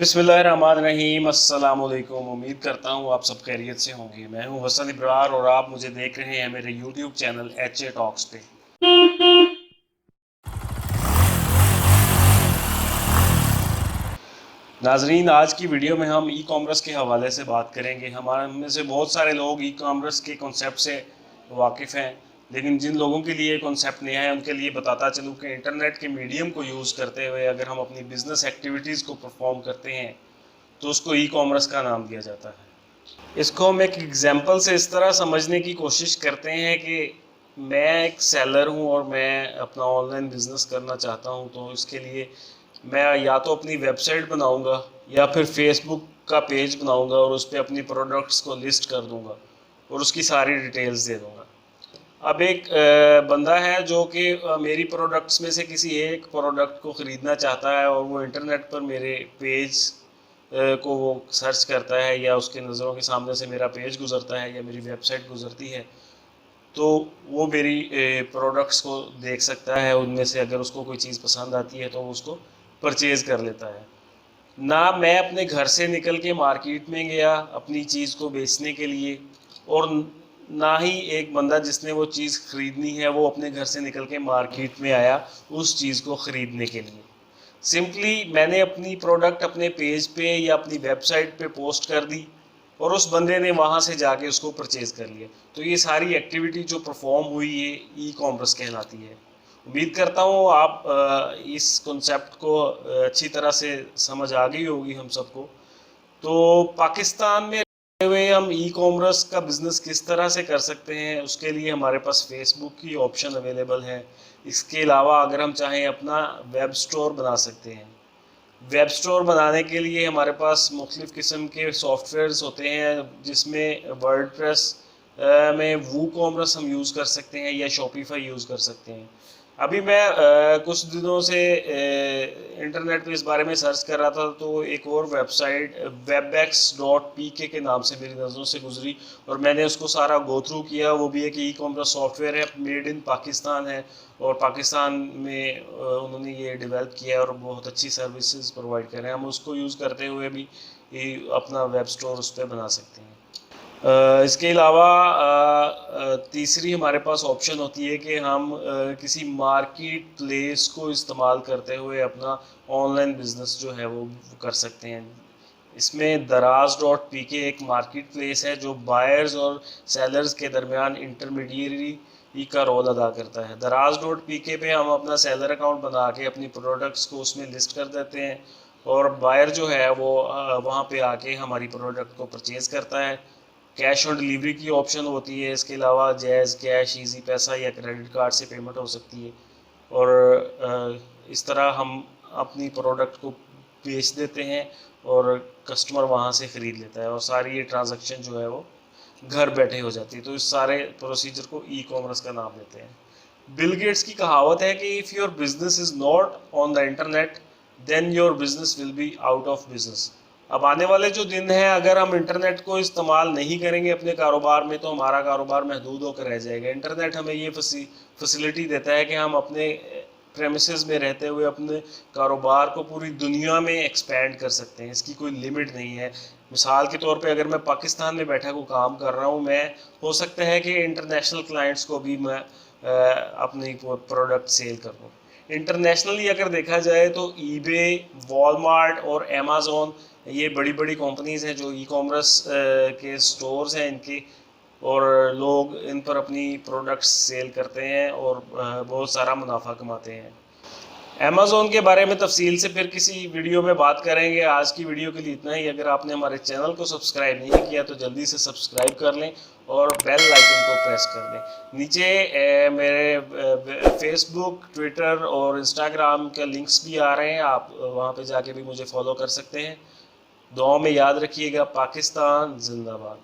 बिस्मिल्लाहिर्रहमानिर्रहीम। अस्सलाम वालेकुम। उम्मीद करता हूँ आप सब खैरियत से होंगे। मैं हूँ हसन इब्रार और आप मुझे देख रहे हैं मेरे यूट्यूब चैनल HA टॉक्स पे। नाजरीन, आज की वीडियो में हम ई कॉमर्स के हवाले से बात करेंगे। हमारे में से बहुत सारे लोग ई कॉमर्स के कॉन्सेप्ट से वाकिफ़ हैं, लेकिन जिन लोगों के लिए कॉन्सेप्ट नया है उनके लिए बताता चलूँ कि इंटरनेट के मीडियम को यूज़ करते हुए अगर हम अपनी बिज़नेस एक्टिविटीज़ को परफॉर्म करते हैं तो उसको ई कॉमर्स का नाम दिया जाता है। इसको हम एक एग्जांपल से इस तरह समझने की कोशिश करते हैं कि मैं एक सेलर हूं और मैं अपना ऑनलाइन बिजनेस करना चाहता हूं, तो इसके लिए मैं या तो अपनी वेबसाइट बनाऊंगा या फिर फेसबुक का पेज बनाऊंगा और उस पर अपनी प्रोडक्ट्स को लिस्ट कर दूंगा और उसकी सारी डिटेल्स दे दूंगा। अब एक बंदा है जो कि मेरी प्रोडक्ट्स में से किसी एक प्रोडक्ट को ख़रीदना चाहता है और वो इंटरनेट पर मेरे पेज को वो सर्च करता है या उसके नज़रों के सामने से मेरा पेज गुजरता है या मेरी वेबसाइट गुजरती है, तो वो मेरी प्रोडक्ट्स को देख सकता है। उनमें से अगर उसको कोई चीज़ पसंद आती है तो वो उसको परचेज़ कर लेता है। ना मैं अपने घर से निकल के मार्केट में गया अपनी चीज़ को बेचने के लिए, और ना ही एक बंदा जिसने वो चीज़ ख़रीदनी है वो अपने घर से निकल के मार्केट में आया उस चीज़ को ख़रीदने के लिए। सिंपली मैंने अपनी प्रोडक्ट अपने पेज पे या अपनी वेबसाइट पे पोस्ट कर दी और उस बंदे ने वहाँ से जाके उसको परचेज़ कर लिया। तो ये सारी एक्टिविटी जो परफॉर्म हुई है ई कॉमर्स कहलाती है। उम्मीद करता हूँ आप इस कॉन्सेप्ट को अच्छी तरह से समझ आ गई होगी हम सबको। तो पाकिस्तान में रहते हुए हम ई कॉमर्स का बिज़नेस किस तरह से कर सकते हैं, उसके लिए हमारे पास फेसबुक की ऑप्शन अवेलेबल है। इसके अलावा अगर हम चाहें अपना वेब स्टोर बना सकते हैं। वेब स्टोर बनाने के लिए हमारे पास मुख्तलिफ़ किस्म के सॉफ्टवेयर्स होते हैं, जिसमें वर्डप्रेस में वू कॉमर्स हम यूज़ कर सकते हैं या शॉपिफाई यूज़ कर सकते हैं। अभी मैं कुछ दिनों से इंटरनेट पे इस बारे में सर्च कर रहा था, तो एक और वेबसाइट webex.pk के नाम से मेरी नज़रों से गुजरी और मैंने उसको सारा गो थ्रू किया। वो भी एक ई कॉमर्स सॉफ्टवेयर है, मेड इन पाकिस्तान है और पाकिस्तान में उन्होंने ये डेवलप किया है और बहुत अच्छी सर्विसेज प्रोवाइड कर रहे हैं। हम उसको यूज़ करते हुए भी अपना वेब स्टोर उस पर बना सकते हैं। इसके अलावा तीसरी हमारे पास ऑप्शन होती है कि हम किसी मार्केट प्लेस को इस्तेमाल करते हुए अपना ऑनलाइन बिजनेस जो है वो कर सकते हैं। इसमें दराज.pk एक मार्केट प्लेस है जो बायर्स और सेलर्स के दरमियान इंटरमीडियरी का रोल अदा करता है। दराज.pk पे हम अपना सेलर अकाउंट बना के अपनी प्रोडक्ट्स को उसमें लिस्ट कर देते हैं और बायर जो है वो वहाँ पे आके हमारी प्रोडक्ट को परचेज़ करता है। कैश ऑन डिलीवरी की ऑप्शन होती है। इसके अलावा जैज़ कैश, इजी पैसा या क्रेडिट कार्ड से पेमेंट हो सकती है और इस तरह हम अपनी प्रोडक्ट को बेच देते हैं और कस्टमर वहाँ से ख़रीद लेता है और सारी ये ट्रांजैक्शन जो है वो घर बैठे हो जाती है। तो इस सारे प्रोसीजर को ई कॉमर्स का नाम देते हैं। बिल गेट्स की कहावत है कि if your business is not on the internet then your business will be out of business. अब आने वाले जो दिन हैं, अगर हम इंटरनेट को इस्तेमाल नहीं करेंगे अपने कारोबार में तो हमारा कारोबार महदूद होकर रह जाएगा। इंटरनेट हमें ये फैसिलिटी देता है कि हम अपने प्रेमिसेस में रहते हुए अपने कारोबार को पूरी दुनिया में एक्सपेंड कर सकते हैं। इसकी कोई लिमिट नहीं है। मिसाल के तौर पे अगर मैं पाकिस्तान में बैठा को काम कर रहा हूँ, मैं हो सकता है कि इंटरनेशनल क्लाइंट्स को भी मैं अपनी प्रोडक्ट सेल कर दूँ। इंटरनेशनली अगर देखा जाए तो ईबे, वॉलमार्ट और अमेज़ॉन ये बड़ी बड़ी कंपनीज़ हैं जो ई कॉमर्स के स्टोर्स हैं इनके, और लोग इन पर अपनी प्रोडक्ट्स सेल करते हैं और बहुत सारा मुनाफा कमाते हैं। अमेज़ॉन के बारे में तफसील से फिर किसी वीडियो में बात करेंगे। आज की वीडियो के लिए इतना ही। अगर आपने हमारे चैनल को सब्सक्राइब नहीं किया तो जल्दी से सब्सक्राइब कर लें और बेल आइकन को प्रेस कर लें। नीचे मेरे फेसबुक, ट्विटर और इंस्टाग्राम के लिंक्स भी आ रहे हैं, आप वहाँ पे जाके भी मुझे फॉलो कर सकते हैं। दुआ में याद रखिएगा। पाकिस्तान जिंदाबाद।